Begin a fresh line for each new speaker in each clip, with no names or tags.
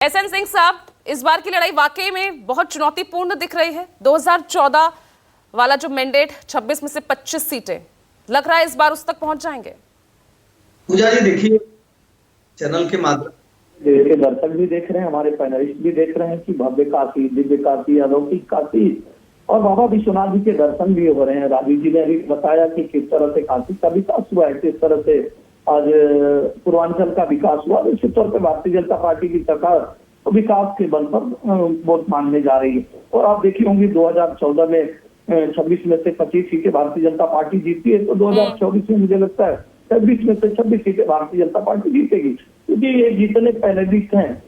SN Singh साहब, इस बार की लड़ाई वाकई में बहुत चुनौतीपूर्ण दिख रही है। 2014 वाला जो मैंडेट 26 में से 25 सीटें, लग रहा है इस बार उस तक पहुंच जाएंगे।
पूजा जी देखिए, चैनल के माध्यम
के दर्शक भी देख रहे हैं, हमारे पैनलिस्ट भी देख रहे हैं कि भव्य काशी, दिव्य काशी, अलौकिक काशी और बाबा विश्वनाथ जी के दर्शन भी हो रहे हैं। राजीव जी ने अभी बताया कि किस तरह से काशी का विकास हुआ है, किस तरह से आज पूर्वांचल का विकास हुआ। निश्चित तौर पर भारतीय जनता पार्टी की सरकार तो विकास के बल पर वोट मांगने जा रही है। और आप देखी होंगी 2014 में 26 में से 25 सीटें भारतीय जनता पार्टी जीती है, तो 2024 में मुझे लगता है 26 में से 26 सीटें भारतीय जनता पार्टी जीतेगी, क्योंकि ये जितने पैनलिस्ट हैं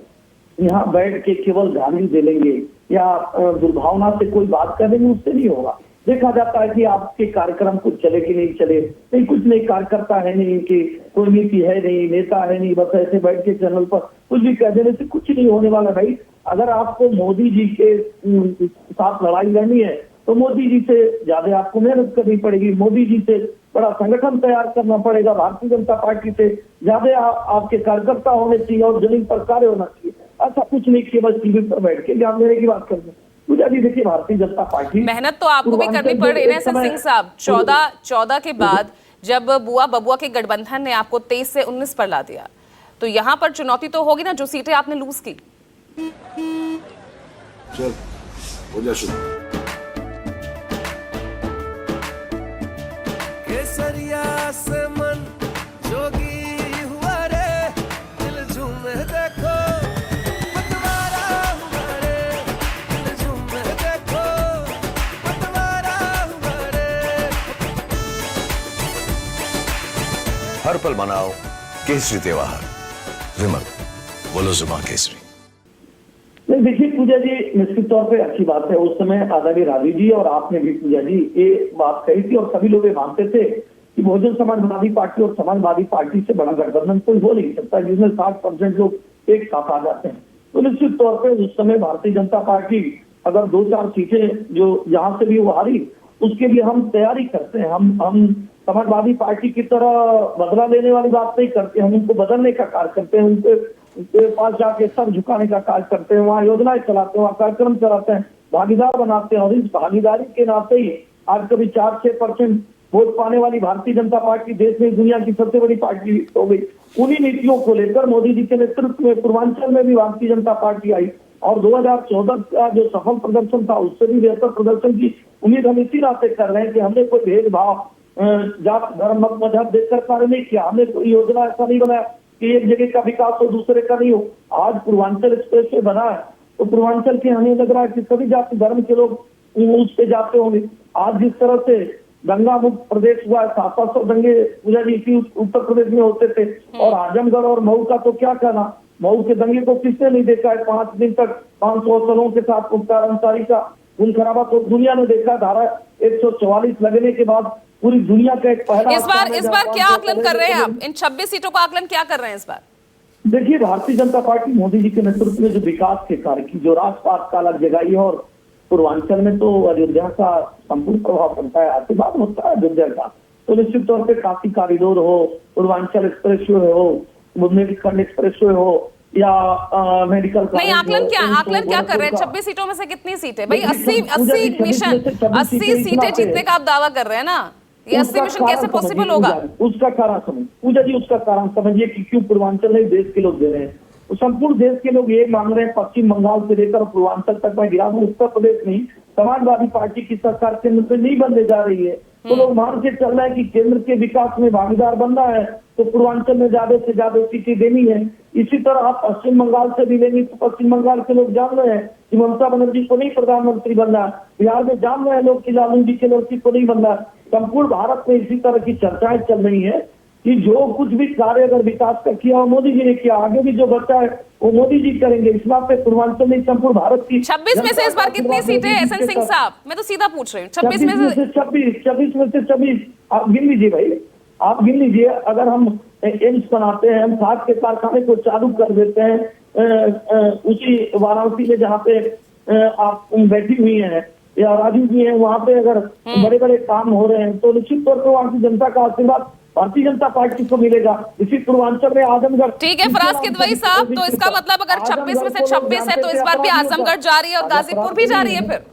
यहाँ बैठ के केवल गाली दे लेंगे या दुर्भावना से कोई बात करेंगे, उससे नहीं होगा। देखा जाता है कि आपके कार्यक्रम कुछ चले कि नहीं चले, नहीं कुछ नहीं, कार्यकर्ता है नहीं, कि कोई नीति है नहीं, नेता है नहीं, बस ऐसे बैठ के चैनल पर कुछ भी कह देने से कुछ नहीं होने वाला। भाई अगर आपको मोदी जी के साथ लड़ाई लड़नी है तो मोदी जी से ज्यादा आपको मेहनत करनी पड़ेगी, मोदी जी से बड़ा संगठन तैयार करना पड़ेगा, भारतीय जनता पार्टी से ज्यादा आपके कार्यकर्ता होने चाहिए और जमीन पर कार्य होना चाहिए। ऐसा कुछ नहीं कि बस टीवी पर बैठ के ज्ञान देने की बात करनी। पूजा जी देखिए, भारतीय जनता पार्टी
मेहनत तो आपको भी करनी पड़ रही है एसएन सिंह साहब। 14 के बाद जब बुआ बबुआ के गठबंधन ने आपको 23 से 19 पर ला दिया, तो यहाँ पर चुनौती तो होगी ना, जो सीटें आपने लूज की।
चल हो जा शुरू।
केसरिया से मन जोगी हुआ रे, दिल झूमे देखो पतवारा हुआ रे, दिल झूमे देखो पतवारा हुआ रे।
हर पल मनाओ केसरी त्योहार। विमल बोलो जुमा केसरी।
नहीं देखिए पूजा जी, निश्चित तौर पे अच्छी बात है। उस समय आदरणीय राजीव जी और आपने भी पूजा जी ये बात कही थी और सभी लोग ये मानते थे कि बहुजन समाजवादी पार्टी और समाजवादी पार्टी से बड़ा गठबंधन कोई हो नहीं सकता जिसमें 60% लोग एक साथ आ जाते हैं। तो निश्चित तौर पे उस समय भारतीय जनता पार्टी अगर 2-4 सीटें जो जहां से भी वो हारी, उसके लिए हम तैयारी करते हैं। हम समाजवादी पार्टी की तरह बदला लेने वाली बात नहीं करते, हम उनको बदलने का कार्य करते हैं, उनके पास जाके सर झुकाने का कार्य करते हैं, वहाँ योजनाएं चलाते हैं, वहाँ कार्यक्रम चलाते हैं, भागीदार बनाते हैं। और इस भागीदारी के नाते ही आज कभी 4-6% वोट पाने वाली भारतीय जनता पार्टी देश में दुनिया की सबसे बड़ी पार्टी हो गई। उन्हीं नीतियों को लेकर मोदी जी के नेतृत्व में पूर्वांचल में भी भारतीय जनता पार्टी आई और 2014 का जो सफल प्रदर्शन था उससे भी बेहतर प्रदर्शन की उम्मीद हम इसी नाते कर रहे हैं कि हमने कोई भेदभाव जात धर्म मत मजहब देखकर कार्य नहीं किया। हमने कोई योजना ऐसा नहीं बनाया कि एक जगह का विकास हो दूसरे का नहीं हो। आज पूर्वांचल एक्सप्रेस वे बना है तो पूर्वांचल के हमें लग रहा है कि सभी जाति धर्म के लोग उस पे जाते होंगे। आज जिस तरह से दंगा मुक्त प्रदेश हुआ है, 700 दंगे पूजा जी इसी उत्तर प्रदेश में होते थे, और आजमगढ़ और मऊ का तो क्या कहना, मऊ के दंगे को किसने नहीं देखा है। 5 दिन तक 500 असलों के साथ मुख्तार अंसारी का खून खराबा तो दुनिया ने देखा। धारा 144 लगने के बाद पूरी दुनिया का एक पहला
इस बार क्या आकलन कर रहे हैं आप? इन 26 सीटों का आकलन क्या कर रहे हैं इस बार?
देखिए, भारतीय जनता पार्टी मोदी जी के नेतृत्व में जो विकास के कार्य की जो राजपाट का अलग जगह है, और पूर्वांचल में तो अयोध्या का संपूर्ण प्रभाव पड़ता है, आशीर्वाद होता है अयोध्या का। तो निश्चित तौर पर काशी कॉरिडोर हो, पूर्वांचल एक्सप्रेस वे हो, बुंदेलखंड एक्सप्रेस वे हो या मेडिकल
नहीं, आकलन क्या कर रहे हैं? 26 सीटों में से कितनी सीटें? भाई 80 मिशन 80 सीटें जीतने का आप दावा कर रहे हैं ना, ये 80 मिशन कैसे पॉसिबल होगा?
उसका कारण समझ पूजा जी, उसका कारण समझिए कि क्यों पूर्वांचल नहीं देश के लोग दे रहे हैं। तो संपूर्ण देश के लोग ये मांग रहे हैं, पश्चिम बंगाल से लेकर पूर्वांचल तक मैं गिरा दूं, उत्तर प्रदेश नहीं, समाजवादी पार्टी की सरकार केंद्र में नहीं बनने जा रही है। तो लोग मान के चल रहे हैं कि केंद्र के विकास में भागीदार बनना है तो पूर्वांचल में ज्यादा से ज्यादा सीटें देनी है। इसी तरह आप पश्चिम बंगाल से भी लेंगे तो पश्चिम बंगाल के लोग जान रहे हैं कि ममता बनर्जी को नहीं प्रधानमंत्री बनना है। बिहार में जान रहे हैं लोग कि लालू जी के लड़की को नहीं बनना है। संपूर्ण भारत में इसी तरह की चर्चाएं चल रही है कि जो कुछ भी कार्य अगर विकास का किया वो मोदी जी ने किया, आगे भी जो बचा है वो मोदी जी करेंगे। इस बात पे पूर्वांचल नहीं, संपूर्ण भारत की
26 में से इस बार कितनी सीटें एसएन सिंह साहब? मैं तो सीधा पूछ रही हूँ, 26 में से
26 में से 26 आप गिन लीजिए भाई, आप गिन लीजिए। अगर हम एम्स बनाते हैं, हम खाद के कारखाने को चालू कर देते हैं उसी वाराणसी में जहाँ पे आप बैठी हुई हैं या राजीव जी हैं, वहाँ पे अगर बड़े बड़े काम हो रहे हैं तो निश्चित तौर पर वहाँ की जनता का आशीर्वाद भारतीय जनता पार्टी को मिलेगा। इसी पूर्वांचल में आजमगढ़।
ठीक है फराज किदवई साहब, तो इसका मतलब अगर 26 में से 26 है तो इस बार भी आजमगढ़ जारी है और गाजीपुर भी जारी है फिर